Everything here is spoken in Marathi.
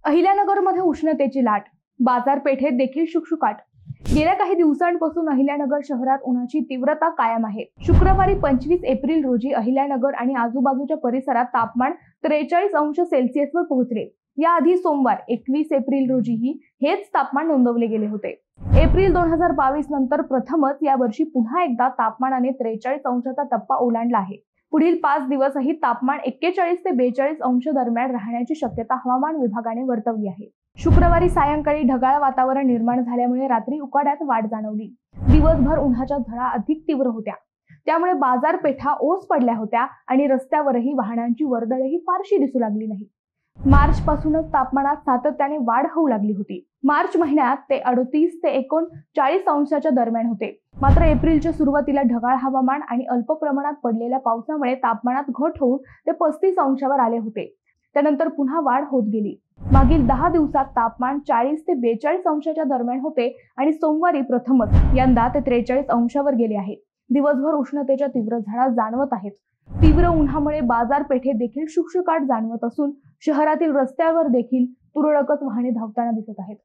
अहिल्यानगरमध्ये उष्णतेची लाट, बाजारपेठेत देखील शुकशुकाट। गेल्या काही दिवसांपासून अहिल्यानगर शहरात उन्हाची तीव्रता कायम आहे। शुक्रवारी 25 एप्रिल रोजी अहिल्यानगर आणि आजूबाजूच्या परिसरात तापमान 43 अंश सेल्सिअसवर पोहोचले। याआधी सोमवार 21 एप्रिल रोजीही हेच तापमान नोंदवले गेले होते। एप्रिल 2022 नंतर प्रथमच यावर्षी पुन्हा एकदा तापमानाने 43 अंशाचा टप्पा ओलांडला आहे। पुढील 5 दिवसही तापमान 41 ते 42 अंश दरम्यान राहण्याची शक्यता हवामान विभागाने वर्तवली आहे। शुक्रवारी सायंकाळी ढगाळ वातावरण निर्माण झाल्यामुळे रात्री उकाड्यात वाढ जाणवली। दिवसभर उन्हाच्या झळा अधिक तीव्र होत्या, त्यामुळे बाजारपेठा ओस पडल्या होत्या आणि रस्त्यावरही वाहनांची वर्दळही फारशी दिसू लागली नाही। मार्च पासूनच तापमानात सातत्याने वाढ होऊ लागली होती। मार्च महिन्यात ते 38 ते 39 अंशाच्या दरम्यान होते। मात्र एप्रिलच्या सुरुवातीला ढगाळ हवामान आणि अल्प प्रमाणात पडलेल्या पावसामुळे तापमानात घट होऊन ते 35 अंशावर आले होते। त्यानंतर पुन्हा वाढ होत गेली। मागील 10 दिवसात तापमान 40 ते 42 अंशाच्या दरम्यान होते आणि सोमवारी प्रथमच यंदा ते 43 अंशावर गेले आहे। दिवसभर उष्णतेच्या तीव्र झळा जाणवत आहेत। तीव्र उन्हामुळे बाजारपेठेत देखील शुकशुकाट जाणवत असून शहरातील रस्त्यावर देखील तुरळकच वाहने धावताना दिसत आहेत।